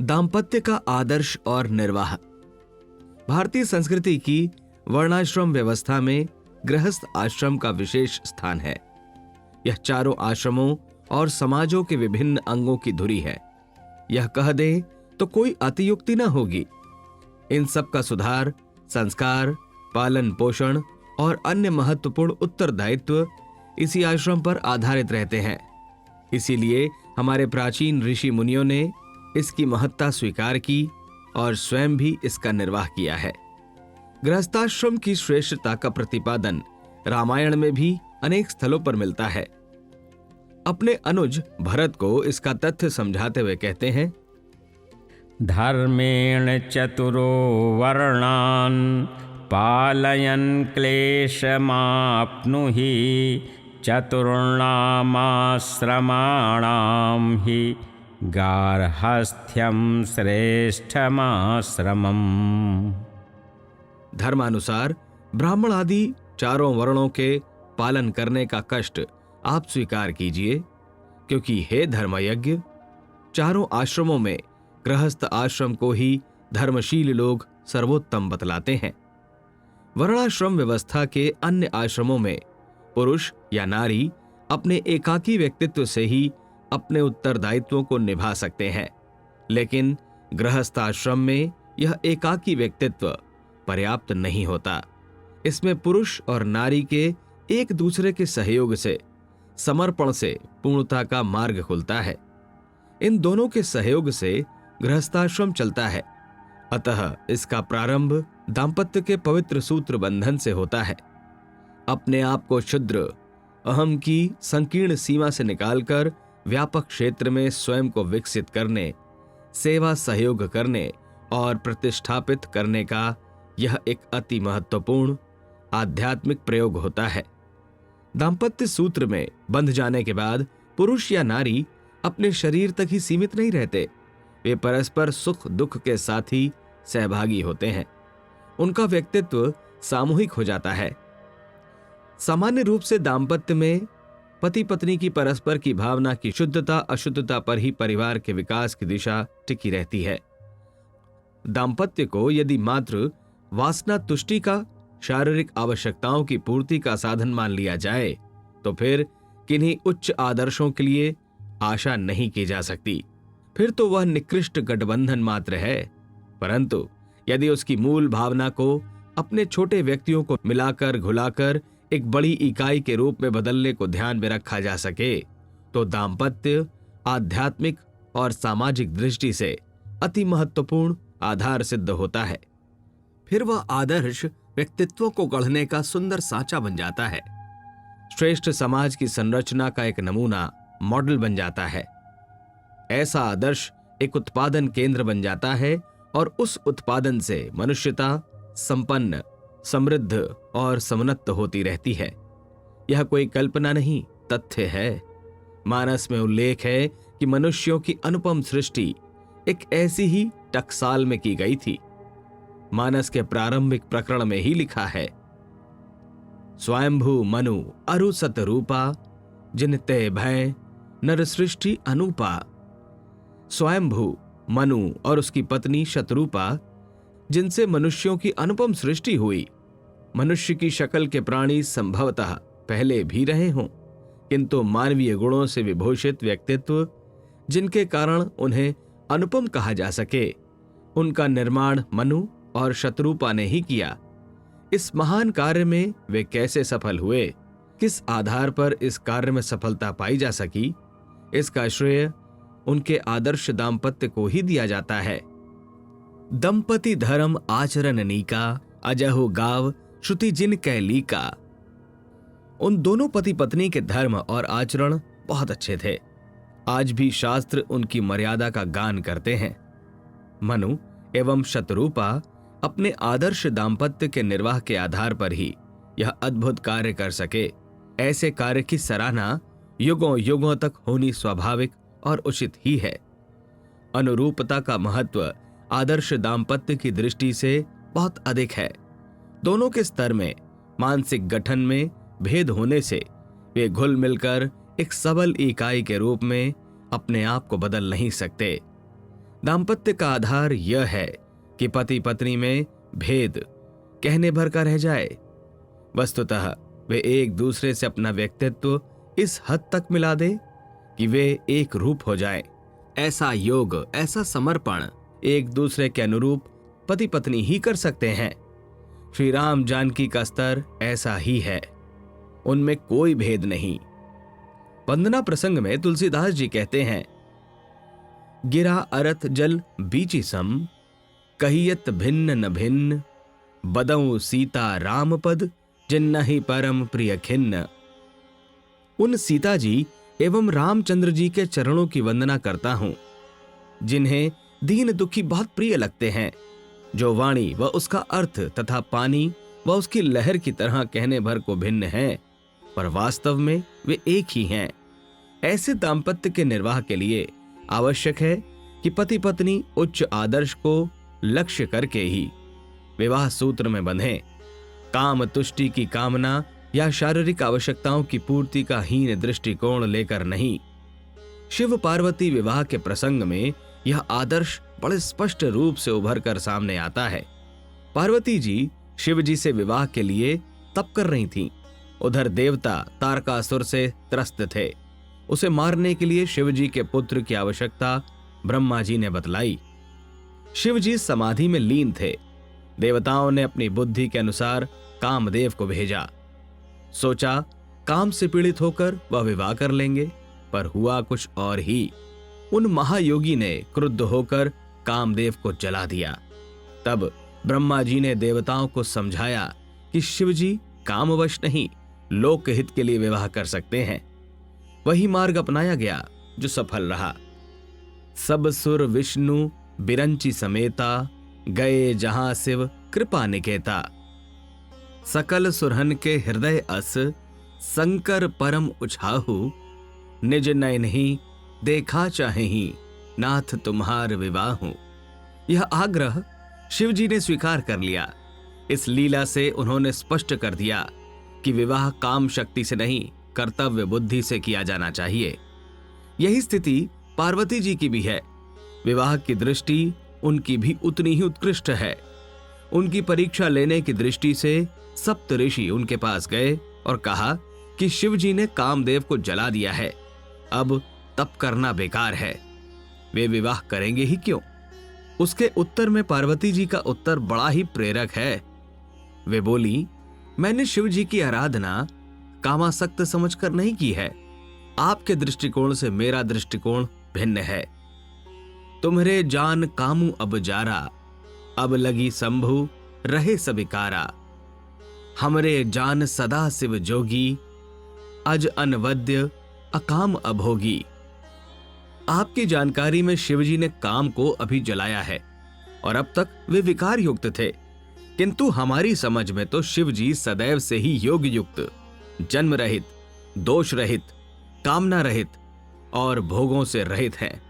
दाम्पत्य का आदर्श और निर्वाह। भारतीय संस्कृति की वर्णाश्रम व्यवस्था में गृहस्थ आश्रम का विशेष स्थान है। यह चारों आश्रमों और समाजों के विभिन्न अंगों की धुरी है। यह कह दें तो कोई अतियुक्ति न होगी। इन सब का सुधार, संस्कार, पालन पोषण और अन्य महत्वपूर्ण उत्तरदायित्व इसी आश्रम पर आधारित रहते हैं। इसीलिए हमारे प्राचीन ऋषि मुनियों ने इसकी महत्ता स्वीकार की और स्वयं भी इसका निर्वाह किया है। गृहस्थाश्रम की श्रेष्ठता का प्रतिपादन रामायण में भी अनेक स्थलों पर मिलता है। अपने अनुज भरत को इसका तथ्य समझाते हुए कहते हैं, धर्मेण चतुरो वर्णान् पालयन् क्लेशमाप्नुहि चतुर्णामाश्रमाणां हि गार्हस्थ्यं श्रेष्ठमाश्रमम्। धर्मानुसार ब्राह्मण आदि चारों वर्णों के पालन करने का कष्ट आप स्वीकार कीजिए, क्योंकि हे धर्मयज्ञ, चारों आश्रमों में गृहस्थ आश्रम को ही धर्मशील लोग सर्वोत्तम बतलाते हैं। वर्णाश्रम व्यवस्था के अन्य आश्रमों में पुरुष या नारी अपने एकाकी व्यक्तित्व से ही अपने उत्तरदायित्वों को निभा सकते हैं, लेकिन गृहस्थ आश्रम में यह एकाकी व्यक्तित्व पर्याप्त नहीं होता। इसमें पुरुष और नारी के एक दूसरे के सहयोग से, समर्पण से पूर्णता का मार्ग खुलता है। इन दोनों के सहयोग से गृहस्थाश्रम चलता है। अतः इसका प्रारंभ दाम्पत्य के पवित्र सूत्र बंधन से होता है। अपने आप को क्षुद्र अहम की संकीर्ण सीमा से निकालकर व्यापक क्षेत्र में स्वयं को विकसित करने, सेवा सहयोग करने और प्रतिष्ठापित करने का यह एक अति महत्वपूर्ण आध्यात्मिक प्रयोग होता है। दाम्पत्य सूत्र में बंध जाने के बाद पुरुष या नारी अपने शरीर तक ही सीमित नहीं रहते। वे परस्पर सुख दुख के साथी सहभागी होते हैं। उनका व्यक्तित्व सामूहिक हो जाता है। सामान्य रूप से दाम्पत्य में पति पत्नी की परस्पर की भावना की शुद्धता अशुद्धता पर ही परिवार के विकास की दिशा टिकी रहती है। दाम्पत्य को यदि मात्र वासना तुष्टि का, शारीरिक आवश्यकताओं की पूर्ति का साधन मान लिया जाए तो फिर किन्हीं उच्च आदर्शों के लिए आशा नहीं की जा सकती। फिर तो वह निकृष्ट गठबंधन मात्र है। परंतु यदि उसकी मूल भावना को अपने छोटे व्यक्तियों को मिलाकर घुलाकर एक बड़ी इकाई के रूप में बदलने को ध्यान में रखा जा सके तो दाम्पत्य आध्यात्मिक और सामाजिक दृष्टि से अति महत्वपूर्ण आधार सिद्ध होता है। फिर वह आदर्श व्यक्तित्व को गढ़ने का सुंदर सांचा बन जाता है। श्रेष्ठ समाज की संरचना का एक नमूना, मॉडल बन जाता है। ऐसा आदर्श एक उत्पादन केंद्र बन जाता है और उस उत्पादन से मनुष्यता संपन्न, समृद्ध और समुन्नत होती रहती है। यह कोई कल्पना नहीं, तथ्य है। मानस में उल्लेख है कि मनुष्यों की अनुपम सृष्टि एक ऐसी ही टकसाल में की गई थी। मानस के प्रारंभिक प्रकरण में ही लिखा है, स्वयंभू मनु अरु सत रूपा, जिन ते भय नर सृष्टि अनूपा। स्वयंभू मनु और उसकी पत्नी शतरूपा, जिनसे मनुष्यों की अनुपम सृष्टि हुई। मनुष्य की शक्ल के प्राणी संभवतः पहले भी रहे हों, किंतु मानवीय गुणों से विभूषित व्यक्तित्व जिनके कारण उन्हें अनुपम कहा जा सके, उनका निर्माण मनु और शतरूपा ने ही किया। इस महान कार्य में वे कैसे सफल हुए, किस आधार पर इस कार्य में सफलता पाई जा सकी, इसका श्रेय उनके आदर्श दाम्पत्य को ही दिया जाता है। दंपति धर्म आचरण नीका, अजहु गाव श्रुति जिन कैलीका। उन दोनों पति पत्नी के धर्म और आचरण बहुत अच्छे थे। आज भी शास्त्र उनकी मर्यादा का गान करते हैं। मनु एवं शतरूपा अपने आदर्श दाम्पत्य के निर्वाह के आधार पर ही यह अद्भुत कार्य कर सके। ऐसे कार्य की सराहना युगों युगों तक होनी स्वाभाविक और उचित ही है। अनुरूपता का महत्व आदर्श दाम्पत्य की दृष्टि से बहुत अधिक है। दोनों के स्तर में, मानसिक गठन में भेद होने से वे घुल मिलकर एक सबल इकाई के रूप में अपने आप को बदल नहीं सकते। दाम्पत्य का आधार यह है कि पति पत्नी में भेद कहने भर का रह जाए। वस्तुतः वे एक दूसरे से अपना व्यक्तित्व इस हद तक मिला दे कि वे एक रूप हो जाएं। ऐसा योग, ऐसा समर्पण एक दूसरे के अनुरूप पति पत्नी ही कर सकते हैं। श्री राम जानकी का स्तर ऐसा ही है, उनमें कोई भेद नहीं। वंदना प्रसंग में तुलसीदास जी कहते हैं, गिरा अरथ जल बीची सम, कहियत भिन्न न भिन्न, बदऊ सीता राम पद, जिन्नहि परम प्रिय खिन्न। उन सीता जी एवं रामचंद्र जी के चरणों की वंदना करता हूं, जिन्हें दीन दुखी बहुत प्रिय लगते हैं, जो वाणी व उसका अर्थ तथा पानी व उसकी लहर की तरह कहने भर को भिन्न है, पर वास्तव में वे एक ही हैं। ऐसे दाम्पत्य के निर्वाह के लिए आवश्यक है कि पति पत्नी उच्च आदर्श को लक्ष्य करके ही विवाह सूत्र में बंधें। काम तुष्टि की कामना या शारीरिक आवश्यकताओं की पूर्ति का हीन दृष्टिकोण लेकर नहीं। शिव पार्वती विवाह के प्रसंग में यह आदर्श बड़े स्पष्ट रूप से उभर कर सामने आता है। पार्वती जी शिव जी से विवाह के लिए तप कर रही थीं। उधर देवता तारकासुर से त्रस्त थे। उसे मारने के लिए शिव जी के पुत्र की आवश्यकता ब्रह्मा जी ने बतलाई। शिव जी समाधि में लीन थे। देवताओं ने अपनी बुद्धि के अनुसार कामदेव को भेजा। सोचा काम से पीड़ित होकर वह विवाह कर लेंगे, पर हुआ कुछ और ही। उन महायोगी ने क्रुद्ध होकर कामदेव को जला दिया। तब ब्रह्मा जी ने देवताओं को समझाया कि शिव जी कामवश नहीं, लोकहित के लिए विवाह कर सकते हैं। वही मार्ग अपनाया गया जो सफल रहा। सब सुर विष्णु बिरंची समेता, गए जहां शिव कृपा निकेता। सकल सुरहन के हृदय अस, शंकर परम उछाहु, निज नयन ही देखा चाहे ही, नाथ तुम्हार विवाहु। यह आग्रह शिव जी ने स्वीकार कर लिया। इस लीला से उन्होंने स्पष्ट कर दिया कि विवाह काम शक्ति से नहीं, कर्तव्य बुद्धि से किया जाना चाहिए। यही स्थिति पार्वती जी की भी है। विवाह की दृष्टि उनकी भी उतनी ही उत्कृष्ट है। उनकी परीक्षा लेने की दृष्टि से सप्त ऋषि उनके पास गए और कहा कि शिव जी ने कामदेव को जला दिया है, अब तप करना बेकार है, वे विवाह करेंगे ही क्यों। उसके उत्तर में पार्वती जी का उत्तर बड़ा ही प्रेरक है। वे बोली, मैंने शिव जी की आराधना कामासक्त समझकर नहीं की है। आपके दृष्टिकोण से मेरा दृष्टिकोण भिन्न है। तुम्हारे जान कामू अब जारा, अब लगी शंभु रहे सबिकारा। हमरे जान सदा शिव जोगी, अज अनवद्य अकाम अभोगी। आपकी जानकारी में शिवजी ने काम को अभी जलाया है और अब तक वे विकार युक्त थे, किंतु हमारी समझ में तो शिवजी सदैव से ही योग युक्त, जन्म रहित, दोष रहित, कामना रहित और भोगों से रहित हैं।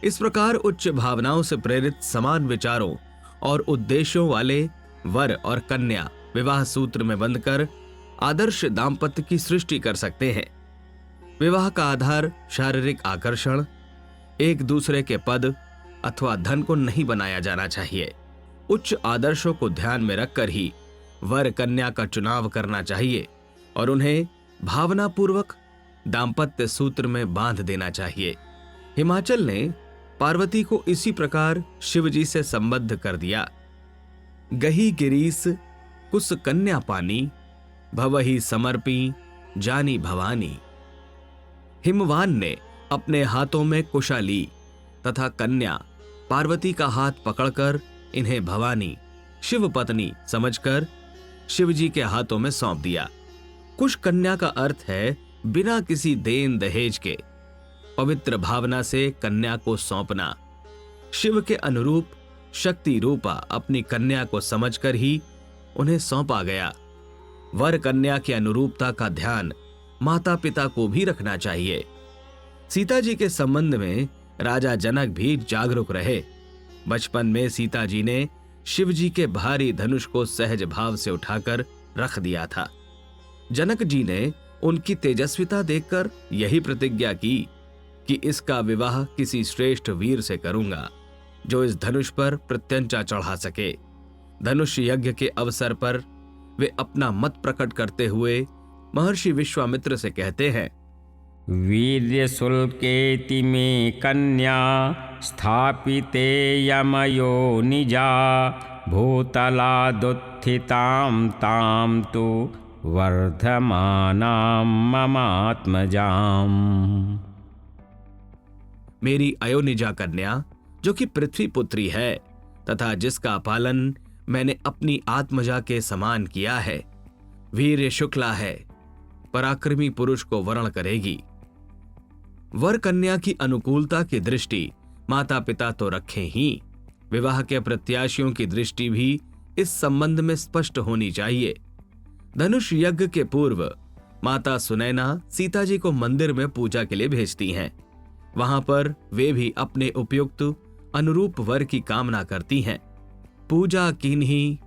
इस प्रकार उच्च भावनाओं से प्रेरित समान विचारों और उद्देश्यों वाले वर और कन्या विवाह सूत्र में बंधकर आदर्श दाम्पत्य की सृष्टि कर सकते हैं। विवाह का आधार शारीरिक आकर्षण, एक दूसरे के पद अथवा धन को नहीं बनाया जाना चाहिए। उच्च आदर्शों को ध्यान में रखकर ही वर कन्या का चुनाव करना चाहिए और उन्हें भावनापूर्वक दाम्पत्य सूत्र में बांध देना चाहिए। हिमाचल ने पार्वती को इसी प्रकार शिवजी से संबद्ध कर दिया। गही गिरीस कुस कन्या पानी, भवहि समर्पी जानी भवानी। हिमवान ने अपने हाथों में कुशा ली तथा कन्या पार्वती का हाथ पकड़कर इन्हें भवानी शिव पत्नी समझकर शिवजी के हाथों में सौंप दिया। कुश कन्या का अर्थ है बिना किसी देन दहेज के पवित्र भावना से कन्या को सौंपना। शिव के अनुरूप शक्ति रूपा अपनी कन्या को समझकर ही उन्हें सौंपा गया। वर कन्या की अनुरूपता का ध्यान माता पिता को भी रखना चाहिए। सीता जी के संबंध में राजा जनक भी जागरूक रहे। बचपन में सीता जी ने शिव जी के भारी धनुष को सहज भाव से उठाकर रख दिया था। जनक जी ने उनकी तेजस्विता देखकर यही प्रतिज्ञा की कि इसका विवाह किसी श्रेष्ठ वीर से करूंगा। जो इस धनुष पर प्रत्यंचा चढ़ा सके। धनुष यज्ञ के अवसर पर वे अपना मत प्रकट करते हुए महर्षि विश्वामित्र से कहते हैं, वीर्य शुल्केति में कन्या स्थापिते यमयो निजा भूतलादुत्थितां तां तु वर्धमानां ममात्मजाम्। मेरी अयोनिजा कन्या, जो कि पृथ्वी पुत्री है तथा जिसका पालन मैंने अपनी आत्मजा के समान किया है, वीर्य शुक्ला है, पराक्रमी पुरुष को वरण करेगी। वर कन्या की अनुकूलता की दृष्टि माता पिता तो रखें ही, विवाह के प्रत्याशियों की दृष्टि भी इस संबंध में स्पष्ट होनी चाहिए। धनुष यज्ञ के पूर्व माता सुनैना सीता जी को मंदिर में पूजा के लिए भेजती हैं। वहां पर वे भी अपने उपयुक्त अनुरूप वर की कामना करती हैं। पूजा कीन्ही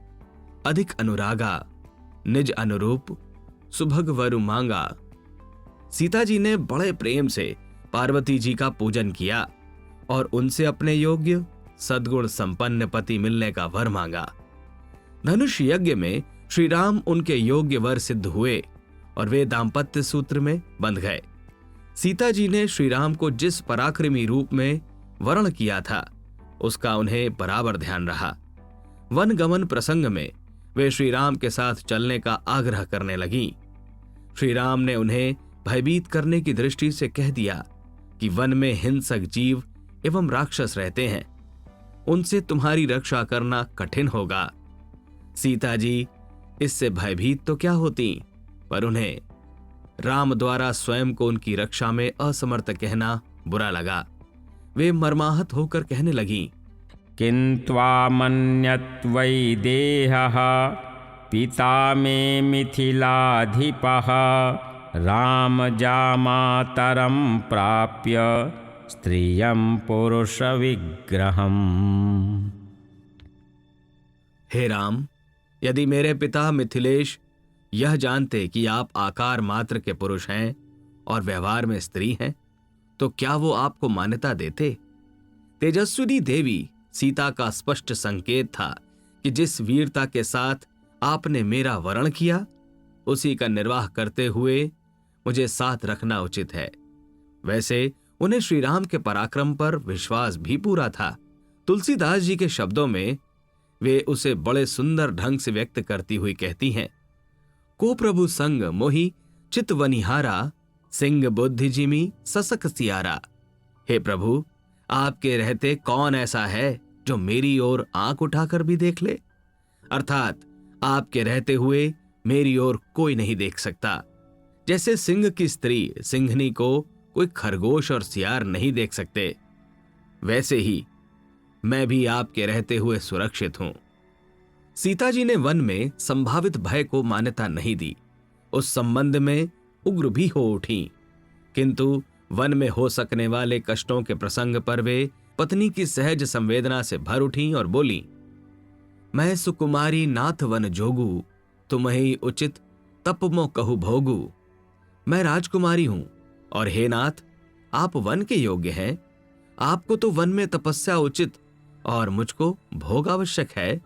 अधिक अनुरागा, निज अनुरूप सुभग वरु मांगा। सीता जी ने बड़े प्रेम से पार्वती जी का पूजन किया और उनसे अपने योग्य सद्गुण संपन्न पति मिलने का वर मांगा। धनुष यज्ञ में श्री राम उनके योग्य वर सिद्ध हुए और वे दाम्पत्य सूत्र में बंध गए। सीता जी ने श्री राम को जिस पराक्रमी रूप में वर्ण किया था, उसका उन्हें बराबर ध्यान रहा। वन गमन प्रसंग में वे श्री राम के साथ चलने का आग्रह करने लगीं। श्री राम ने उन्हें भयभीत करने की दृष्टि से कह दिया कि वन में हिंसक जीव एवं राक्षस रहते हैं, उनसे तुम्हारी रक्षा करना कठिन होगा। सीता जी इससे भयभीत तो क्या होती, पर उन्हें राम द्वारा स्वयं को उनकी रक्षा में असमर्थ कहना बुरा लगा। वे मर्माहत होकर कहने लगीं, किन्त्वामन्यत् वै देहः पिता मे मिथिलाधिपः रामजामातरं प्राप्य स्त्रियं पुरुष विग्रहम्। हे राम, यदि मेरे पिता मिथिलेश यह जानते कि आप आकार मात्र के पुरुष हैं और व्यवहार में स्त्री हैं, तो क्या वो आपको मान्यता देते? तेजस्विनी देवी सीता का स्पष्ट संकेत था कि जिस वीरता के साथ आपने मेरा वरण किया, उसी का निर्वाह करते हुए मुझे साथ रखना उचित है। वैसे उन्हें श्री राम के पराक्रम पर विश्वास भी पूरा था। तुलसीदास जी के शब्दों में वे उसे बड़े सुंदर ढंग से व्यक्त करती हुई कहती हैं, को प्रभु संग मोहि चित वनिहारा, सिंह बुद्धि जिमी ससक सियारा। हे प्रभु, आपके रहते कौन ऐसा है जो मेरी ओर आंख उठाकर भी देख ले? अर्थात आपके रहते हुए मेरी ओर कोई नहीं देख सकता। जैसे सिंह की स्त्री सिंहनी को कोई खरगोश और सियार नहीं देख सकते, वैसे ही मैं भी आपके रहते हुए सुरक्षित हूं। सीता जी ने वन में संभावित भय को मान्यता नहीं दी, उस संबंध में उग्र भी हो उठी, किंतु वन में हो सकने वाले कष्टों के प्रसंग पर वे पत्नी की सहज संवेदना से भर उठी और बोली, मैं सुकुमारी नाथ वन जोगू, तुम्हें उचित तप मो कहु भोगू। मैं राजकुमारी हूं और हे नाथ, आप वन के योग्य हैं। आपको तो वन में तपस्या उचित और मुझको भोग आवश्यक है।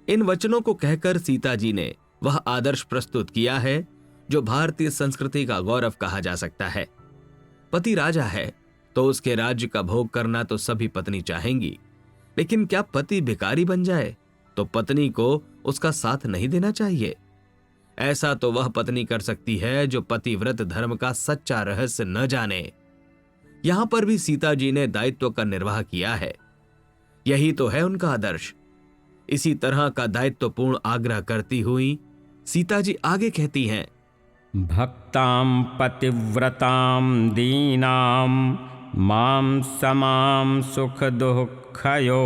इन वचनों को कहकर सीता जी ने वह आदर्श प्रस्तुत किया है जो भारतीय संस्कृति का गौरव कहा जा सकता है। पति राजा है तो उसके राज्य का भोग करना तो सभी पत्नी चाहेंगी, लेकिन क्या पति भिखारी बन जाए तो पत्नी को उसका साथ नहीं देना चाहिए? ऐसा तो वह पत्नी कर सकती है जो पतिव्रत धर्म का सच्चा रहस्य न जाने। यहां पर भी सीता जी ने दायित्व का निर्वाह किया है, यही तो है उनका आदर्श। इसी तरह का दायित्वपूर्ण आग्रह करती हुई सीता जी आगे कहती हैं, भक्तां पतिव्रतां दीनां मां समां सुख दुःखयो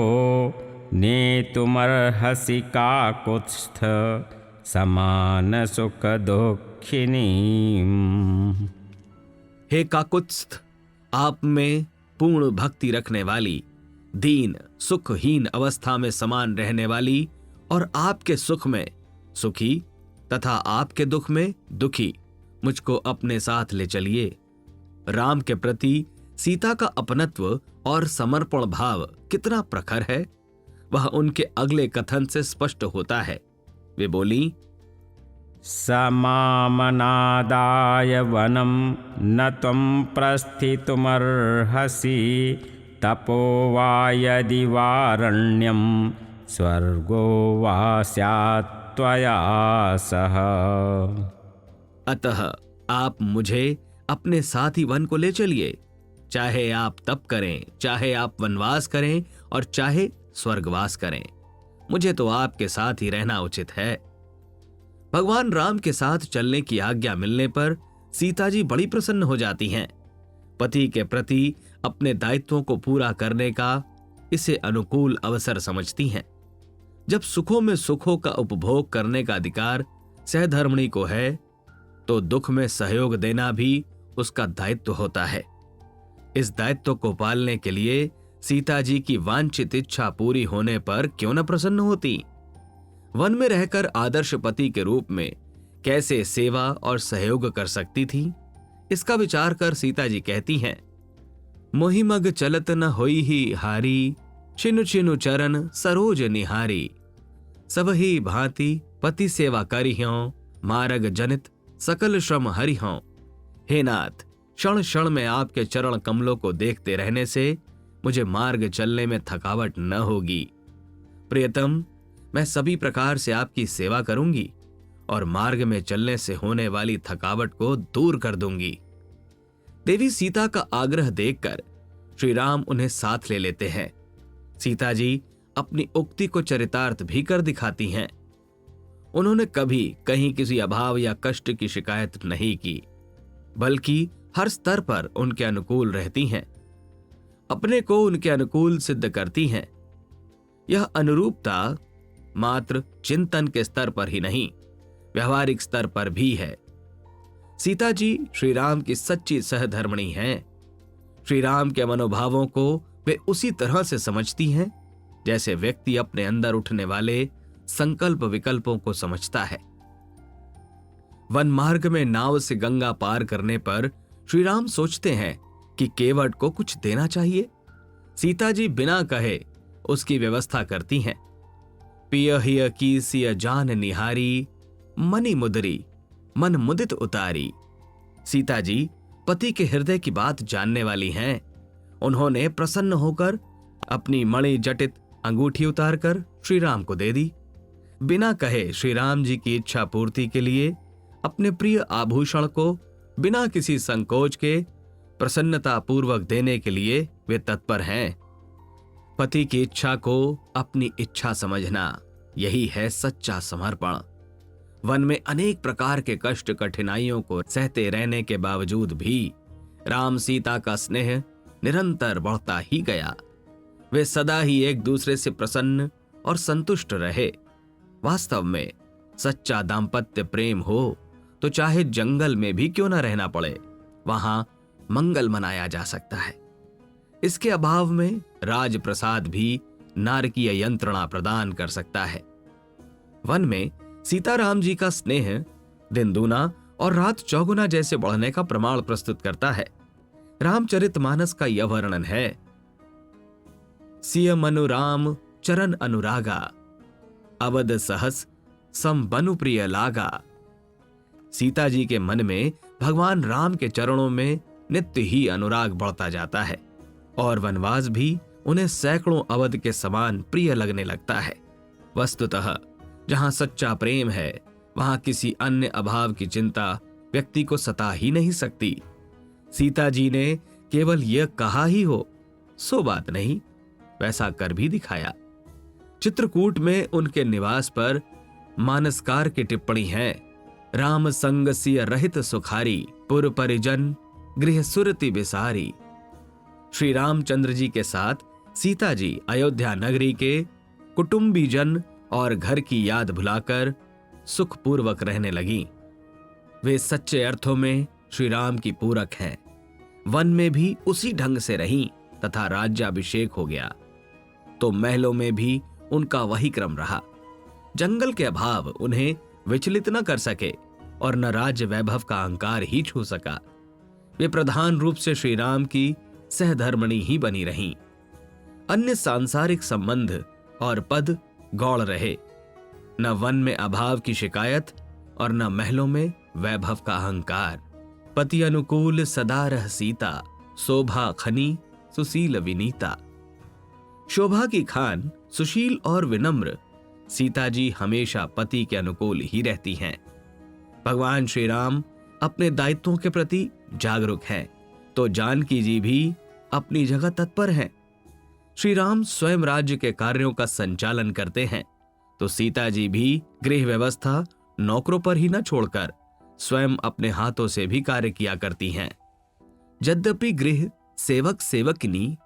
नेतुमर्हसि काकुत्स्थ समान सुख दुःखिनीम्। हे काकुत्स्थ, आप में पूर्ण भक्ति रखने वाली, दीन सुखहीन अवस्था में समान रहने वाली और आपके सुख में सुखी तथा आपके दुख में दुखी मुझको अपने साथ ले चलिए। राम के प्रति सीता का अपनत्व और समर्पण भाव कितना प्रखर है, वह उनके अगले कथन से स्पष्ट होता है। वे बोली, समामनादाय वनम न त्वं प्रस्थितुमर्हसि तपो वा यदि वारण्यम स्वर्गो वा स्यात् त्वया सह। अतः आप मुझे अपने साथ ही वन को ले चलिए, चाहे आप तप करें, चाहे आप वनवास करें और चाहे स्वर्गवास करें, मुझे तो आपके साथ ही रहना उचित है। भगवान राम के साथ चलने की आज्ञा मिलने पर सीता जी बड़ी प्रसन्न हो जाती हैं। पति के प्रति अपने दायित्वों को पूरा करने का इसे अनुकूल अवसर समझती हैं। जब सुखों में सुखों का उपभोग करने का अधिकार सहधर्मिणी को है, तो दुख में सहयोग देना भी उसका दायित्व होता है। इस दायित्व को पालने के लिए सीता जी की वांछित इच्छा पूरी होने पर क्यों न प्रसन्न होती। वन में रहकर आदर्श पति के रूप में कैसे सेवा और सहयोग कर सकती थी, इसका विचार कर सीता जी कहती हैं, मोहिमग चलत न होई ही हारी, छिनु छिनु चरण सरोज निहारी, सबही भांति पति सेवा करिह्यों, मार्ग जनित सकल श्रम हरिह्यों। हे नाथ, क्षण क्षण में आपके चरण कमलों को देखते रहने से मुझे मार्ग चलने में थकावट न होगी। प्रियतम, मैं सभी प्रकार से आपकी सेवा करूंगी और मार्ग में चलने से होने वाली थकावट को दूर कर दूंगी। देवी सीता का आग्रह देखकर श्री राम उन्हें साथ ले लेते हैं। सीता जी अपनी उक्ति को चरितार्थ भी कर दिखाती हैं। उन्होंने कभी कहीं किसी अभाव या कष्ट की शिकायत नहीं की, बल्कि हर स्तर पर उनके अनुकूल रहती हैं, अपने को उनके अनुकूल सिद्ध करती हैं। यह अनुरूपता मात्र चिंतन के स्तर पर ही नहीं, व्यवहारिक स्तर पर भी है। सीता जी श्री राम की सच्ची सहधर्मिणी हैं। श्री राम के मनोभावों को वे उसी तरह से समझती हैं जैसे व्यक्ति अपने अंदर उठने वाले संकल्प विकल्पों को समझता है। वन मार्ग में नाव से गंगा पार करने पर श्री राम सोचते हैं कि केवट को कुछ देना चाहिए। सीता जी बिना कहे उसकी व्यवस्था करती हैं। पिय हिय की सिय जान निहारी, मनि मुदरी मन मुदित उतारी। सीता जी पति के हृदय की बात जानने वाली हैं। उन्होंने प्रसन्न होकर अपनी मणि जटित अंगूठी उतारकर श्री राम को दे दी। बिना कहे श्री राम जी की इच्छा पूर्ति के लिए अपने प्रिय आभूषण को बिना किसी संकोच के प्रसन्नता पूर्वक देने के लिए वे तत्पर हैं। पति की इच्छा को अपनी इच्छा समझना, यही है सच्चा समर्पण। वन में अनेक प्रकार के कष्ट कठिनाइयों को सहते रहने के बावजूद भी राम सीता का स्नेह निरंतर बढ़ता ही गया। वे सदा ही एक दूसरे से प्रसन्न और संतुष्ट रहे। वास्तव में सच्चा दाम्पत्य प्रेम हो तो चाहे जंगल में भी क्यों न रहना पड़े, वहां मंगल मनाया जा सकता है। इसके अभाव में राजप्रसाद भी नारकीय यंत्रणा प्रदान कर सकता है। वन में सीताराम जी का स्नेह दिन दूना और रात चौगुना जैसे बढ़ने का प्रमाण प्रस्तुत करता है। रामचरितमानस का यह वर्णन है, सिय मनु राम चरण अनुरागा, अवध सहस सम बनु प्रिय लागा। सीता जी के मन में भगवान राम के चरणों में नित्य ही अनुराग बढ़ता जाता है और वनवास भी उन्हें सैकड़ों अवध के समान प्रिय लगने लगता है। वस्तुतः जहां सच्चा प्रेम है, वहां किसी अन्य अभाव की चिंता व्यक्ति को सता ही नहीं सकती। सीता जी ने केवल यह कहा ही हो सो बात नहीं, वैसा कर भी दिखाया। चित्रकूट में उनके निवास पर मानसकार की टिप्पणी है, राम संग सिय रहित सुखारी, पुर परिजन गृह सुरति बिसारी। श्री रामचंद्र जी के साथ सीता जी अयोध्या नगरी के कुटुंबी जन और घर की याद भुलाकर सुखपूर्वक रहने लगी। वे सच्चे अर्थों में श्री राम की पूरक हैं। वन में भी उसी ढंग से रहीं तथा राज्याभिषेक हो गया तो महलों में भी उनका वही क्रम रहा। जंगल के अभाव उन्हें विचलित न कर सके और न राज्य वैभव का अहंकार ही छू सका। वे प्रधान रूप से श्री राम की सहधर्मणी ही बनी रहीं। अन्य सांसारिक संबंध और पद गौड़ रहे। न वन में अभाव की शिकायत और न महलों में वैभव का अहंकार। पति अनुकूल सदा रह सीता, शोभा खनी सुशील विनीता। शोभा की खान सुशील और विनम्र सीता जी हमेशा पति के अनुकूल ही रहती हैं। भगवान श्री राम अपने दायित्वों के प्रति जागरूक हैं, तो जानकी जी भी अपनी जगह तत्पर हैं। श्री राम स्वयं राज्य के कार्यों का संचालन करते हैं, तो सीता जी भी गृह व्यवस्था नौकरों पर ही न छोड़कर स्वयं अपने हाथों से भी कार्य किया करती हैं। यद्यपि गृह सेवक सेवकनी,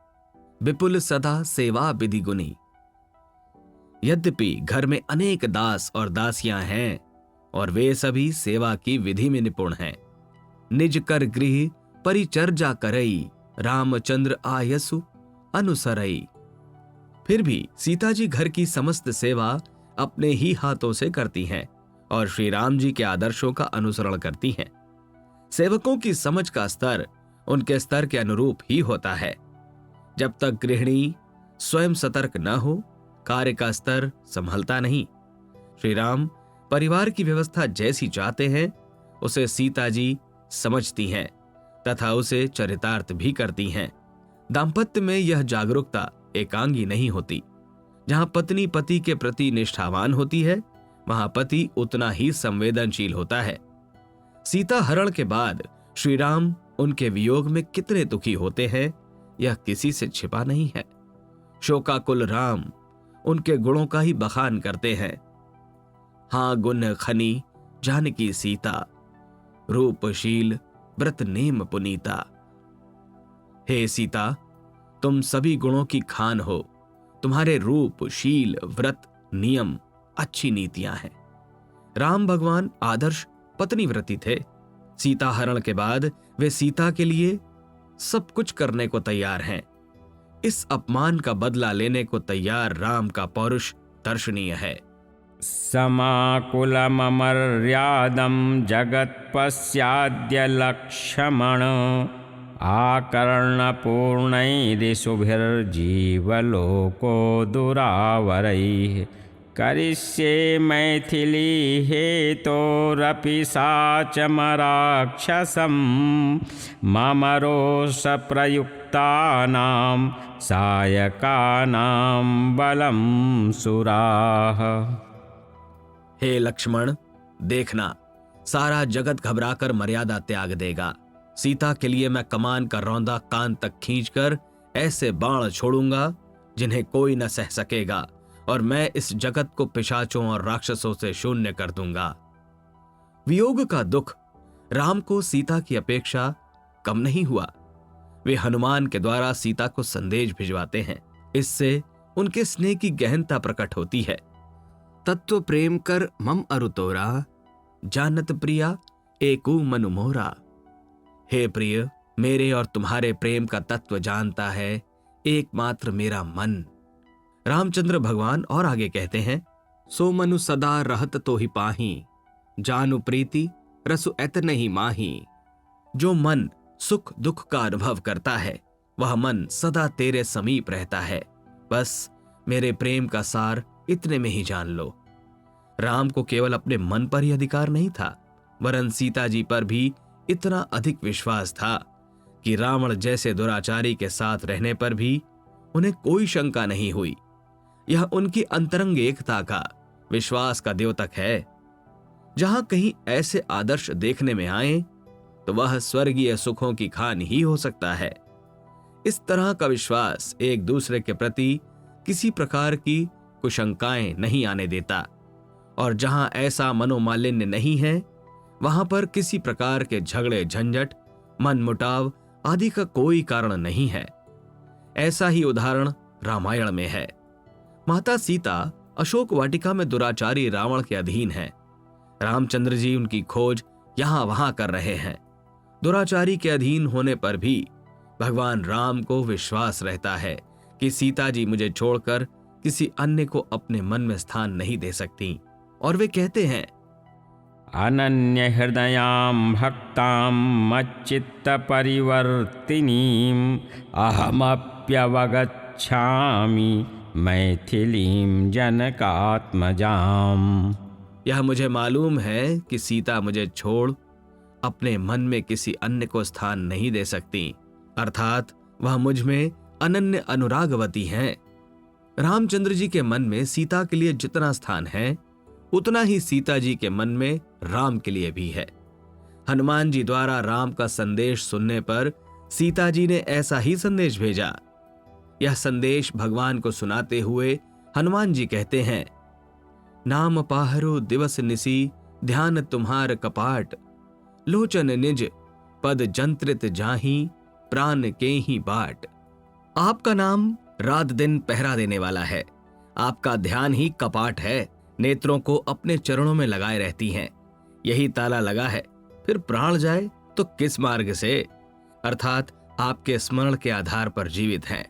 विपुल सदा सेवा विधि गुनी। यद्यपि घर में अनेक दास और दासियां हैं और वे सभी सेवा की विधि में निपुण हैं। निज कर गृह परिचर्या करई, रामचंद्र आयसु अनुसरई। फिर भी सीता जी घर की समस्त सेवा अपने ही हाथों से करती हैं और श्री राम जी के आदर्शों का अनुसरण करती हैं। सेवकों की समझ का स्तर उनके स्तर के अनुरूप ही होता है। जब तक गृहिणी स्वयं सतर्क न हो, कार्य का स्तर संभलता नहीं। श्री राम परिवार की व्यवस्था जैसी चाहते हैं उसे सीता जी समझती हैं तथा उसे चरितार्थ भी करती हैं। दाम्पत्य में यह जागरूकता एकांगी नहीं होती। जहां पत्नी पति के प्रति निष्ठावान होती है, वहां पति उतना ही संवेदनशील होता है। सीता हरण के बाद श्री राम उनके वियोग में कितने दुखी होते हैं, यह किसी से छिपा नहीं है। शोकाकुल राम उनके गुणों का ही बखान करते हैं। हाँ गुण खनी जानकी सीता, रूपशील व्रत नेम पुनीता। हे सीता, तुम सभी गुणों की खान हो। तुम्हारे रूप, शील, व्रत, नियम अच्छी नीतियां हैं। राम भगवान आदर्श पत्नीव्रती थे। सीता हरण के बाद वे सीता के लिए सब कुछ करने को तैयार हैं। इस अपमान का बदला लेने को तैयार राम का पौरुष दर्शनीय है। समाकुलमर्यादं जगत्पश्चाद्य लक्ष्मण, आकर्णपूर्णैरिषुभिर्जीवलोको दुरावरैः। करिष्ये मैथिली हेतोरपि साचमराक्षसं, मम रोषप्रयुक्तानां सायकानां बलं सुराः। हे लक्ष्मण, देखना सारा जगत घबराकर मर्यादा त्याग देगा। सीता के लिए मैं कमान का रौंदा कान तक खींचकर ऐसे बाण छोड़ूंगा जिन्हें कोई न सह सकेगा, और मैं इस जगत को पिशाचों और राक्षसों से शून्य कर दूंगा। वियोग का दुख राम को सीता की अपेक्षा कम नहीं हुआ। वे हनुमान के द्वारा सीता को संदेश भिजवाते हैं। इससे उनके स्नेह की गहनता प्रकट होती है। तत्व प्रेम कर मम अरुतोरा, जानत प्रिया एकू मनु मोरा। हे प्रिय, मेरे और तुम्हारे प्रेम का तत्व जानता है एकमात्र मेरा मन। रामचंद्र भगवान और आगे कहते हैं, सो मनु सदा रहत तो ही पाही, जानु प्रीति रसु एत नहीं माही। जो मन सुख दुख का अनुभव करता है, वह मन सदा तेरे समीप रहता है। बस मेरे प्रेम का सार इतने में ही जान लो। राम को केवल अपने मन पर ही अधिकार नहीं था, वरन सीता जी पर भी इतना अधिक विश्वास था कि रावण जैसे दुराचारी के साथ रहने पर भी उन्हें कोई शंका नहीं हुई। यह उनकी अंतरंग एकता का, विश्वास का द्योतक है। जहां कहीं ऐसे आदर्श देखने में आए तो वह स्वर्गीय सुखों की खान ही हो सकता है। इस तरह का विश्वास एक दूसरे के प्रति किसी प्रकार की कुशंकाएं नहीं आने देता, और जहां ऐसा मनोमालिन्य नहीं है, वहां पर किसी प्रकार के झगड़े झंझट, मनमुटाव आदि का कोई कारण नहीं है। ऐसा ही उदाहरण रामायण में है। माता सीता अशोक वाटिका में दुराचारी रावण के अधीन हैं। रामचंद्र जी उनकी खोज यहां वहां कर रहे हैं। दुराचारी के अधीन होने पर भी भगवान राम को विश्वास रहता है कि सीता जी मुझे छोड़कर किसी अन्य को अपने मन में स्थान नहीं दे सकती, और वे कहते हैं, अनन्यहृदयां भक्तां मच्चित्तपरिवर्तिनीम् अहमप्यवगच्छामि मैथिलीं जनकात्मजाम्। यह मुझे मालूम है कि सीता मुझे छोड़ अपने मन में किसी अन्य को स्थान नहीं दे सकती, अर्थात वह मुझ में अनन्य अनुरागवती हैं। रामचंद्र जी के मन में सीता के लिए जितना स्थान है, उतना ही सीता जी के मन में राम के लिए भी है। हनुमान जी द्वारा राम का संदेश सुनने पर सीता जी ने ऐसा ही संदेश भेजा। यह संदेश भगवान को सुनाते हुए हनुमान जी कहते हैं, नाम पाहरो दिवस निसी ध्यान तुम्हार कपाट, लोचन निज पद जंत्रित जाही प्राण के ही बाट। आपका नाम रात दिन पहरा देने वाला है, आपका ध्यान ही कपाट है, नेत्रों को अपने चरणों में लगाए रहती हैं। यही ताला लगा है, फिर प्राण जाए तो किस मार्ग से, अर्थात आपके स्मरण के आधार पर जीवित हैं।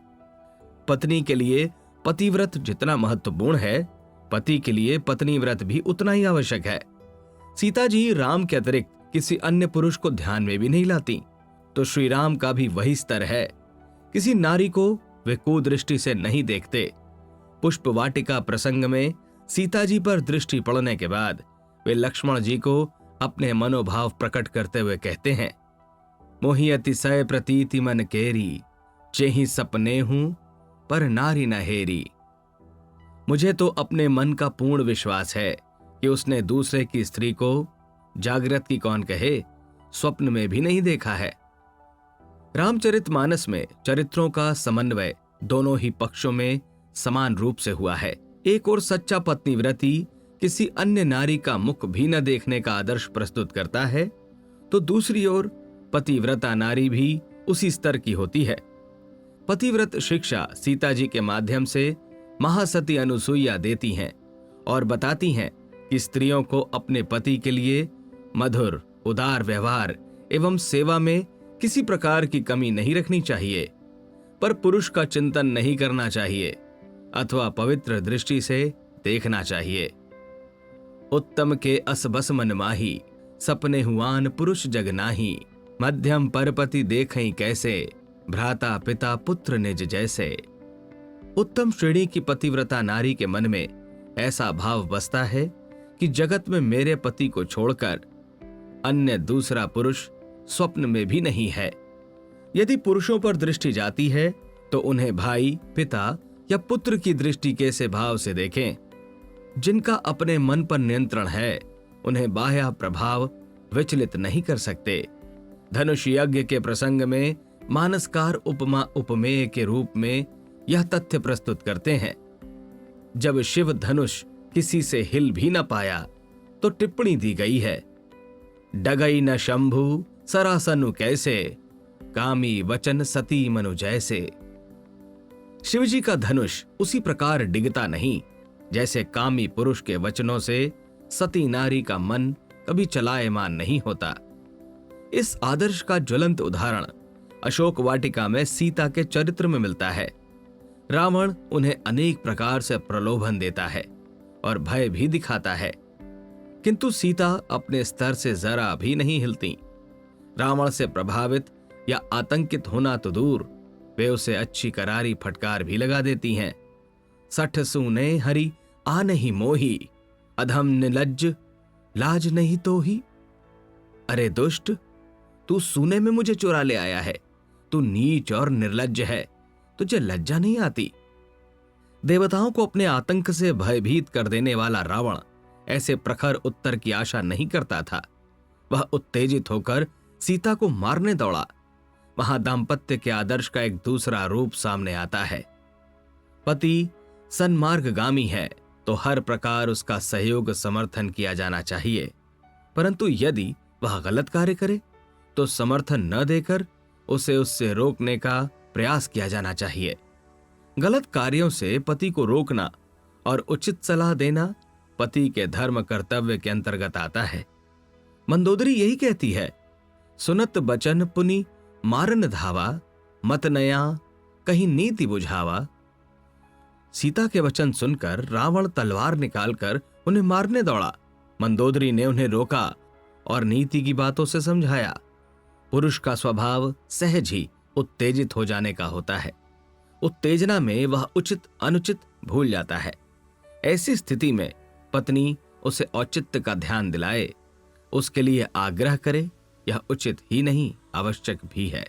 पत्नी के लिए पतिव्रत जितना महत्वपूर्ण है, पति के लिए पत्नी व्रत भी उतना ही आवश्यक है। सीता जी राम के अतिरिक्त किसी अन्य पुरुष को ध्यान में भी नहीं लाती, तो श्री राम का भी वही स्तर है। किसी नारी को वे कुदृष्टि से नहीं देखते। पुष्प वाटिका प्रसंग में सीता जी पर दृष्टि पड़ने के बाद वे लक्ष्मण जी को अपने मनोभाव प्रकट करते हुए कहते हैं, मोहि अतिशय प्रतीति मन केरी, चेहि सपने हूं पर नारी न हेरी। मुझे तो अपने मन का पूर्ण विश्वास है कि उसने दूसरे की स्त्री को जागृत की कौन कहे, स्वप्न में भी नहीं देखा है। रामचरितमानस में चरित्रों का समन्वय दोनों ही पक्षों में समान रूप से हुआ है। एक और सच्चा पत्नीव्रती किसी अन्य नारी का मुख भी न देखने का आदर्श प्रस्तुत करता है, तो दूसरी ओर पतिव्रता नारी भी उसी स्तर की होती है। पतिव्रत शिक्षा सीता जी के माध्यम से महासती अनुसुईया देती हैं और बताती हैं कि स्त्रियों को अपने पति के लिए मधुर उदार व्यवहार एवं सेवा में किसी प्रकार की कमी नहीं रखनी चाहिए, पर पुरुष का चिंतन नहीं करना चाहिए अथवा पवित्र दृष्टि से देखना चाहिए। उत्तम के अस बस मन माही, सपने हुआन पुरुष जग नाही, मध्यम परपति देखई कैसे, भ्राता पिता पुत्र निज जैसे। उत्तम श्रेणी की पतिव्रता नारी के मन में ऐसा भाव बसता है कि जगत में मेरे पति को छोड़कर अन्य दूसरा पुरुष स्वप्न में भी नहीं है। यदि पुरुषों पर दृष्टि जाती है तो उन्हें भाई, पिता या पुत्र की दृष्टि कैसे भाव से देखें। जिनका अपने मन पर नियंत्रण है, उन्हें बाह्य प्रभाव विचलित नहीं कर सकते। धनुष यज्ञ के प्रसंग में मानसकार उपमा उपमेय के रूप में यह तथ्य प्रस्तुत करते हैं। जब शिव धनुष किसी से हिल भी न पाया तो टिप्पणी दी गई है, डगई न शंभु सरासनु कैसे, कामी वचन सती मनु जैसे। शिवजी का धनुष उसी प्रकार डिगता नहीं जैसे कामी पुरुष के वचनों से सती नारी का मन कभी चलायमान नहीं होता। इस आदर्श का ज्वलंत उदाहरण अशोक वाटिका में सीता के चरित्र में मिलता है। रावण उन्हें अनेक प्रकार से प्रलोभन देता है और भय भी दिखाता है, किंतु सीता अपने स्तर से जरा भी नहीं हिलती। रावण से प्रभावित या आतंकित होना तो दूर, वे उसे अच्छी करारी फटकार भी लगा देती हैं। सठ सूने हरि आ नहीं मोही, अधम निलज्ज लाज नहीं तो ही। अरे दुष्ट, तू सूने में मुझे चुरा ले आया है, तू नीच और निर्लज्ज है, तुझे लज्जा नहीं आती। देवताओं को अपने आतंक से भयभीत कर देने वाला रावण ऐसे प्रखर उत्तर की आशा नहीं करता था। वह उत्तेजित होकर सीता को मारने दौड़ा। वहां दाम्पत्य के आदर्श का एक दूसरा रूप सामने आता है। पति सन्मार्गगामी है तो हर प्रकार उसका सहयोग समर्थन किया जाना चाहिए, परंतु यदि वह गलत कार्य करे तो समर्थन न देकर उसे उससे रोकने का प्रयास किया जाना चाहिए। गलत कार्यों से पति को रोकना और उचित सलाह देना पति के धर्म कर्तव्य के अंतर्गत आता है। मंदोदरी यही कहती है, सुनत बचन पुनि मारन धावा, मत नया कहीं नीति बुझावा। सीता के वचन सुनकर रावण तलवार निकालकर उन्हें मारने दौड़ा, मंदोदरी ने उन्हें रोका और नीति की बातों से समझाया। पुरुष का स्वभाव सहज ही उत्तेजित हो जाने का होता है। उत्तेजना में वह उचित अनुचित भूल जाता है। ऐसी स्थिति में पत्नी उसे औचित्य का ध्यान दिलाए, उसके लिए आग्रह करे, यह उचित ही नहीं आवश्यक भी है।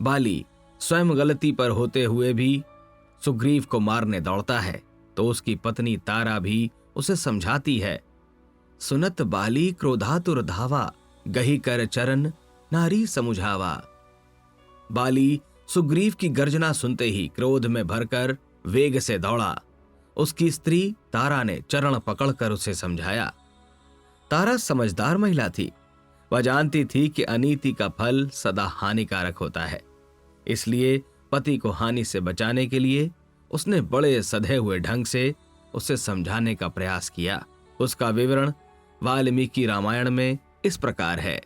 बाली स्वयं गलती पर होते हुए भी सुग्रीव को मारने दौड़ता है तो उसकी पत्नी तारा भी उसे समझाती है। सुनत बाली क्रोधातुर धावा, गही कर चरण नारी समुझावा। बाली सुग्रीव की गर्जना सुनते ही क्रोध में भरकर वेग से दौड़ा। उसकी स्त्री तारा ने चरण पकड़कर उसे समझाया। तारा समझदार महिला थी। वह जानती थी कि अनीति का फल सदा हानिकारक होता है, इसलिए पति को हानि से बचाने के लिए उसने बड़े सधे हुए ढंग से उसे समझाने का प्रयास किया। उसका विवरण वाल्मीकि रामायण में इस प्रकार है।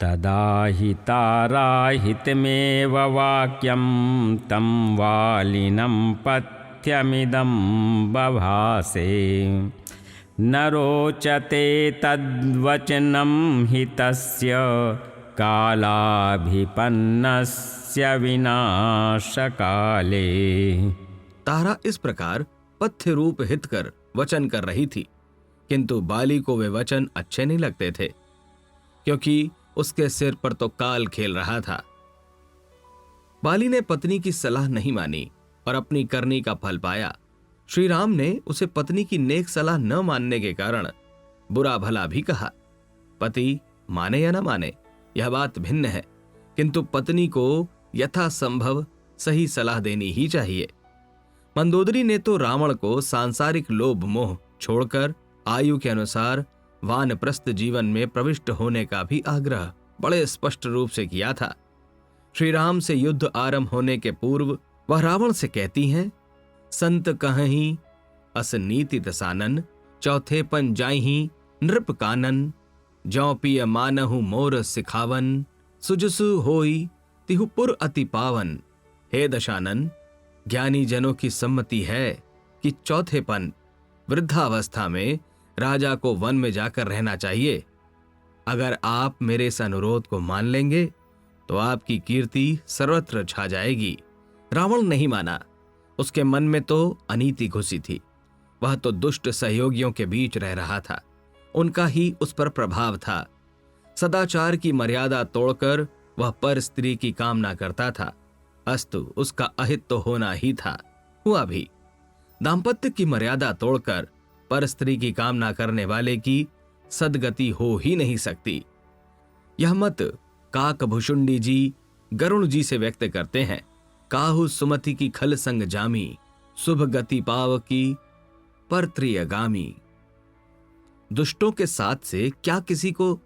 तदा हि ताराहितमेव वाक्यं तं वालिनं पथ्यमिदं बभासे। न रोचते तद्वचनं हि तस्य कालाभिपन्नस्य विनाशकाले। तारा इस प्रकार पथ्य रूप हित कर वचन कर रही थी, किंतु बाली को वे वचन अच्छे नहीं लगते थे, क्योंकि उसके सिर पर तो काल खेल रहा था। बाली ने पत्नी की सलाह नहीं मानी और अपनी करनी का फल पाया। श्री राम ने उसे पत्नी की नेक सलाह न मानने के कारण बुरा भला भी कहा। पति माने या न माने यह बात भिन्न है, किंतु पत्नी को यथासंभव सही सलाह देनी ही चाहिए। मंदोदरी ने तो रावण को सांसारिक लोभ मोह छोड़कर आयु के अनुसार वानप्रस्थ जीवन में प्रविष्ट होने का भी आग्रह बड़े स्पष्ट रूप से किया था। श्री राम से युद्ध आरंभ होने के पूर्व वह रावण से कहती हैं, संत कहहीं अस नीति दसानन, चौथेपन जाहि नृप कानन, जौ पिय मानहु मोर सिखावन, सुजसु होई तिहु पुर अति पावन। हे दशानन, ज्ञानी जनों की सम्मति है कि चौथेपन वृद्धावस्था में राजा को वन में जाकर रहना चाहिए। अगर आप मेरे इस अनुरोध को मान लेंगे तो आपकी कीर्ति सर्वत्र छा जाएगी। रावण नहीं माना। उसके मन में तो अनीति घुसी थी। वह तो दुष्ट सहयोगियों के बीच रह रहा था, उनका ही उस पर प्रभाव था। सदाचार की मर्यादा तोड़कर वह पर स्त्री की कामना करता था। अस्तु उसका अहित तो होना ही था, हुआ भी। दाम्पत्य की मर्यादा तोड़कर पर स्त्री की कामना करने वाले की सदगति हो ही नहीं सकती। यह मत काकभुषुंडी जी गरुण जी से व्यक्त करते हैं। काहू सुमति की खल संग जामी, शुभ गति पाव की पर त्रियगामी। दुष्टों के साथ से क्या किसी को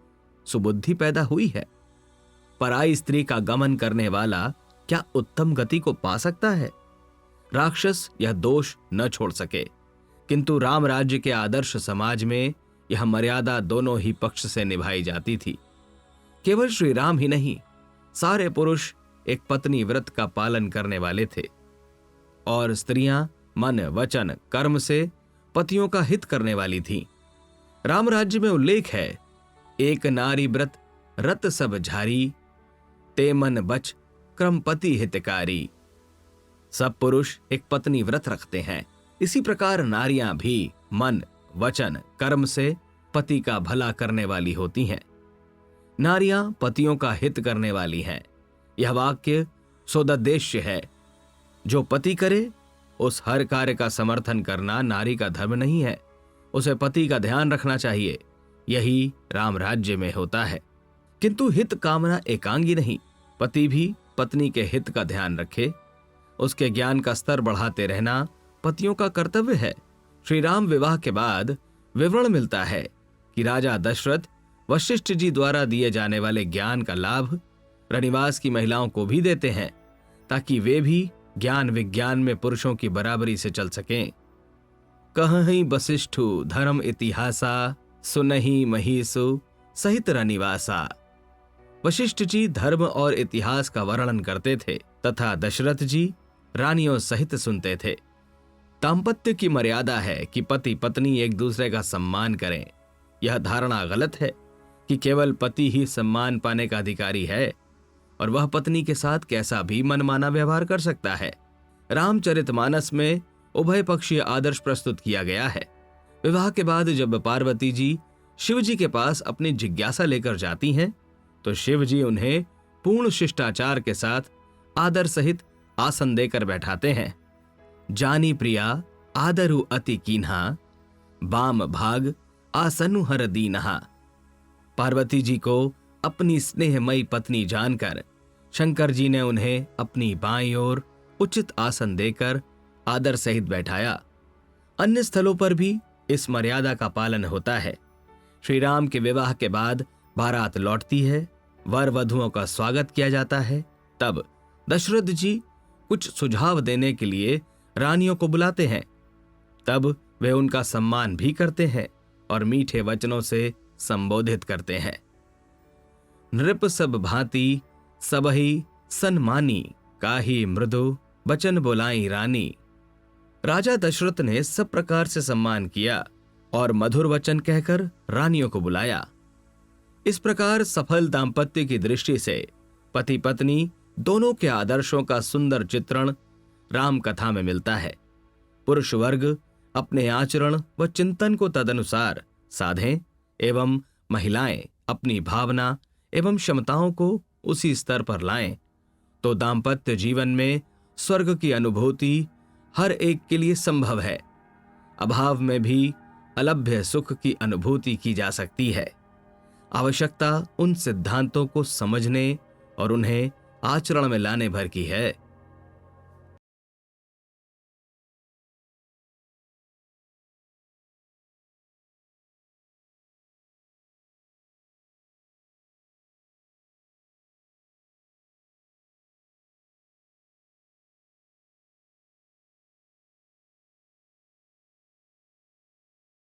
सुबुद्धि पैदा हुई है? पराई स्त्री का गमन करने वाला क्या उत्तम गति को पा सकता है? राक्षस यह दोष न छोड़ सके, किंतु राम राज्य के आदर्श समाज में यह मर्यादा दोनों ही पक्ष से निभाई जाती थी। केवल श्री राम ही नहीं, सारे पुरुष एक पत्नी व्रत का पालन करने वाले थे और स्त्रियां मन वचन कर्म से पतियों का हित करने वाली थीं। राम राज्य में उल्लेख है, एक नारी व्रत रत सब झारी, ते मन बच क्रम पति हितकारी। सब पुरुष एक पत्नी व्रत रखते हैं, इसी प्रकार नारियां भी मन वचन कर्म से पति का भला करने वाली होती हैं। नारियां पतियों का हित करने वाली हैं। यह वाक्य सौदेश्य है। जो पति करे उस हर कार्य का समर्थन करना नारी का धर्म नहीं है। उसे पति का ध्यान रखना चाहिए। यही राम राज्य में होता है। किंतु हित कामना एकांगी नहीं। पति भी पत्नी के हित का ध्यान रखे, उसके ज्ञान का स्तर बढ़ाते रहना पतियों का कर्तव्य है। श्री राम विवाह के बाद विवरण मिलता है कि राजा दशरथ वशिष्ठ जी द्वारा दिए जाने वाले ज्ञान का लाभ रनिवास की महिलाओं को भी देते हैं, ताकि वे भी ज्ञान विज्ञान में पुरुषों की बराबरी से चल सकें। कहहीं वशिष्ठु धर्म इतिहासा, सुनहि महीसु सहित रनिवासा। वशिष्ठ जी धर्म और इतिहास का वर्णन करते थे तथा दशरथ जी रानियों सहित सुनते थे। दाम्पत्य की मर्यादा है कि पति पत्नी एक दूसरे का सम्मान करें। यह धारणा गलत है कि केवल पति ही सम्मान पाने का अधिकारी है और वह पत्नी के साथ कैसा भी मनमाना व्यवहार कर सकता है। रामचरितमानस में उभय पक्षीय आदर्श प्रस्तुत किया गया है। विवाह के बाद जब पार्वती जी शिव जी के पास अपनी जिज्ञासा लेकर जाती हैं, तो शिव जी उन्हें पूर्ण शिष्टाचार के साथ आदर सहित आसन देकर बैठाते हैं। जानी प्रिया आदरु अति कीन्हा, बाम भाग आसनु हर दीनहा। पार्वती जी को अपनी स्नेहमयी पत्नी जानकर शंकर जी ने उन्हें अपनी बाईं ओर उचित आसन देकर आदर सहित बैठाया। अन्य स्थलों पर भी इस मर्यादा का पालन होता है। श्री राम के विवाह के बाद बारात लौटती है, वर वधुओं का स्वागत किया जाता है। तब दशरथ जी कुछ सुझाव देने के लिए रानियों को बुलाते हैं। तब वे उनका सम्मान भी करते हैं और मीठे वचनों से संबोधित करते हैं। नृप सब भांति सबहि सन्मानी, काहि मृदु बचन बोलाई रानी। राजा दशरथ ने सब प्रकार से सम्मान किया और मधुर वचन कहकर रानियों को बुलाया। इस प्रकार सफल दाम्पत्य की दृष्टि से पति पत्नी दोनों के आदर्शों का सुंदर चित्रण राम कथा में मिलता है। पुरुष वर्ग अपने आचरण व चिंतन को तदनुसार साधें एवं महिलाएं अपनी भावना एवं क्षमताओं को उसी स्तर पर लाएं, तो दाम्पत्य जीवन में स्वर्ग की अनुभूति हर एक के लिए संभव है। अभाव में भी अलभ्य सुख की अनुभूति की जा सकती है। आवश्यकता उन सिद्धांतों को समझने और उन्हें आचरण में लाने भर की है